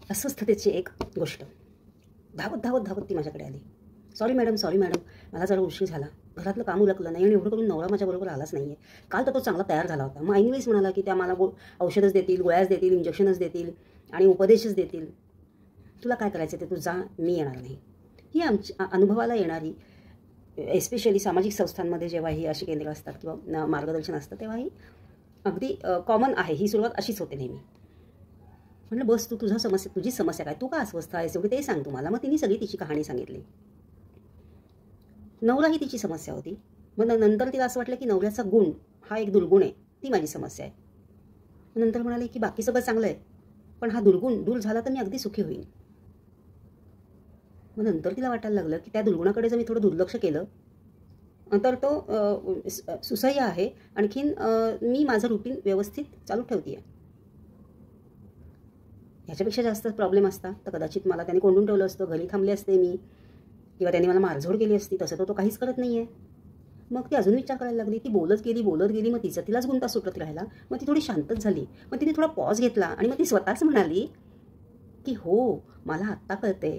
अस्वस्थतेची एक गोष्ट. धावत धावत धावत ती माझ्याकडे आली. सॉरी मॅडम, मला जरा उशीर झाला. घरातलं काम उरकलं नाही आणि एवढं करून नवरा माझ्याबरोबर आलाच नाही आहे. काल तर तो चांगला तयार झाला होता. मग ऐनवेळेस म्हणाला की त्या मला औषधच देतील, गोळ्याच देतील, इंजेक्शनच देतील आणि उपदेशच देतील. तुला काय करायचं ते तू जा, मी येणार नाही. ही आमची अनुभवाला येणारी, एस्पेशली सामाजिक संस्थांमध्ये जेव्हा ही अशी केंद्र असतात किंवा मार्गदर्शन असतं तेव्हा ही अगदी कॉमन आहे. ही सुरुवात अशीच होते नेहमी. म्हटलं बस, तुझी समस्या काय, तू का अस्वस्थ आहेस एवढी ते सांग तुम्हाला. मग तिने सगळी तिची कहाणी सांगितली. नवरा ही तिची समस्या होती. मग नंतर तिला असं वाटलं की नवऱ्याचा गुण हा एक दुर्गुण आहे, ती माझी समस्या आहे. नंतर म्हणाले की बाकी सगळं चांगलं आहे, पण हा दुर्गुण दूर झाला तर मी अगदी सुखी होईन. मग नंतर तिला वाटायला लागलं की त्या दुर्गुणाकडे जर मी थोडं दुर्लक्ष केलं तर तो सुसह्य आहे. आणखीन मी माझं रुटीन व्यवस्थित चालू ठेवते आहे. ह्याच्यापेक्षा जास्त प्रॉब्लेम असता तर कदाचित मला त्याने कोंडून ठेवलं असतं, घरी थांबले असते मी, किंवा त्याने मला मारझोड केली असती. तसं तर तो काहीच करत नाही आहे. मग ती अजून विचार करायला लागली. ती बोलत गेली. मग तिलाच गुंता सुटत राहिला. मग ती थोडी शांतच झाली. मग तिने थोडा पॉज घेतला आणि मग ती स्वतःच म्हणाली की हो, मला आत्ता कळते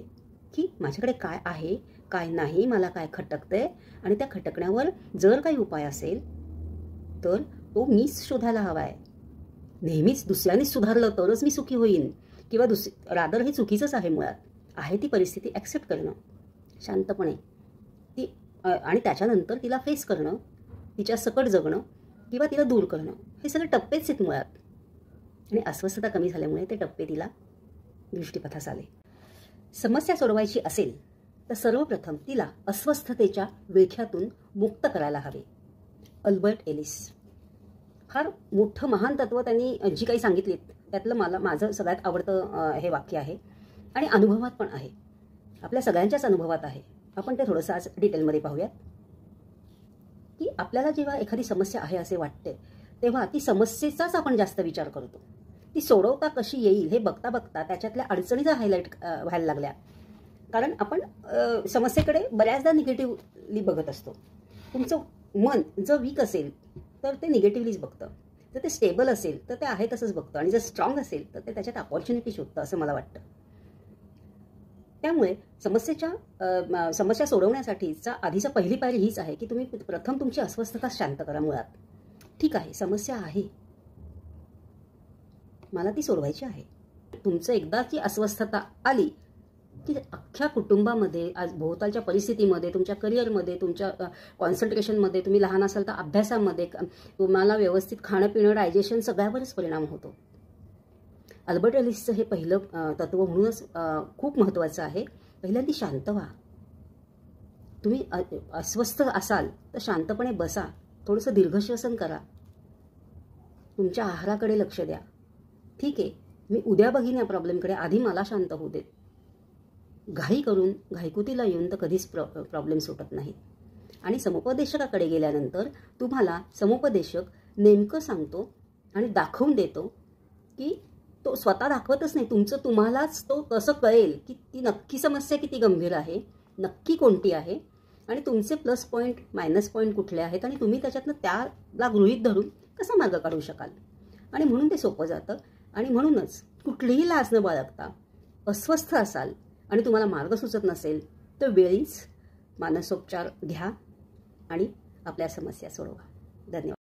की माझ्याकडे काय आहे, काय नाही, मला काय खटकतंय आणि त्या खटकण्यावर जर काही उपाय असेल तर तो मीच शोधायला हवा आहे. नेहमीच दुसऱ्यानेच सुधारलं तरच मी सुखी होईन, किंवा रादर हे चुकीचंच आहे. मुळात आहे ती परिस्थिती ॲक्सेप्ट करणं शांतपणे, ती आणि त्याच्यानंतर तिला फेस करणं, तिच्या सकट जगणं किंवा तिला दूर करणं, हे सगळे टप्पेच आहेत मुळात. आणि अस्वस्थता कमी झाल्यामुळे ते टप्पे तिला दृष्टीपथास आले. समस्या सोडवायची असेल तर सर्वप्रथम तिला अस्वस्थतेच्या विळख्यातून मुक्त करायला हवे. अल्बर्ट एलिस फार मोठं महान तत्त्व त्यांनी जी काही सांगितलीत त्यातलं माझं सगळ्यात आवडतं हे वाक्य आहे आणि अनुभवात पण आहे. आपल्या सगळ्यांच्याच अनुभवात आहे. आपण ते थोडंसं आज डिटेलमध्ये पाहूयात की आपल्याला जेव्हा एखादी समस्या आहे असे वाटते तेव्हा ती समस्येचाच आपण जास्त विचार करतो. ती सोडवता कशी येईल हे बघता बघता त्याच्यातल्या अडचणीचा हायलाईट व्हायला लागल्या. कारण आपण समस्येकडे बऱ्याचदा निगेटिव्हली बघत असतो. तुमचं मन जर वीक असेल तर ते निगेटिव्हलीच बघतं, जर ते स्टेबल असेल तर ते आहे तसंच बघतं, आणि जर स्ट्रॉंग असेल तर ते त्याच्यात अपॉर्च्युनिटी शोधतं असं मला वाटतं. त्यामुळे समस्या सोडवण्यासाठीचा आधीचा पहिली पायरी हीच आहे की तुम्ही प्रथम तुमची अस्वस्थता शांत करा. मुळात ठीक आहे, समस्या आहे, मला ती सोडवायची आहे. तुमचं एकदाची अस्वस्थता आली की अख्ख्या कुटुंबामध्ये, आज भोवतालच्या परिस्थितीमध्ये, तुमच्या करिअरमध्ये, तुमच्या कॉन्सन्ट्रेशनमध्ये, तुम्ही लहान असाल तर अभ्यासामध्ये, तुम्हाला व्यवस्थित खाणं पिणं डायजेशन सगळ्यावरच परिणाम होतो. अल्बर्ट एलिसचं हे पहिलं तत्त्व म्हणूनच खूप महत्त्वाचं आहे. पहिल्यांदा शांत व्हा. तुम्ही अस्वस्थ असाल तर शांतपणे बसा, थोडंसं दीर्घश्वसन करा, तुमच्या आहाराकडे लक्ष द्या. ठीक आहे, मी उद्या बघीन या प्रॉब्लेमकडे, आधी मला शांत होऊ देत. घाई करून घाईकुतीला येऊन तर कधीच प्रॉब्लेम सुटत नाही. आणि समुपदेशकाकडे गेल्यानंतर तुम्हाला समुपदेशक नेमकं सांगतो आणि दाखवून देतो की तो स्वतः दाखवतच नाही, तुम्हालाच तो कसं कळेल की ती नक्की समस्या किती गंभीर आहे, नक्की कोणती आहे, आणि तुमचे प्लस पॉईंट मायनस पॉईंट कुठले आहेत, आणि तुम्ही त्याच्यातनं त्याला गृहीत धरून कसा मार्ग काढू शकाल. आणि म्हणून ते सोपं जातं. आणि म्हणूनच कुठलीही लाज न बाळगता अस्वस्थ असाल आणि तुम्हाला मार्ग सुचत नसेल तर वेळीच मानसोपचार घ्या आणि आपल्या समस्या सोडवा. धन्यवाद.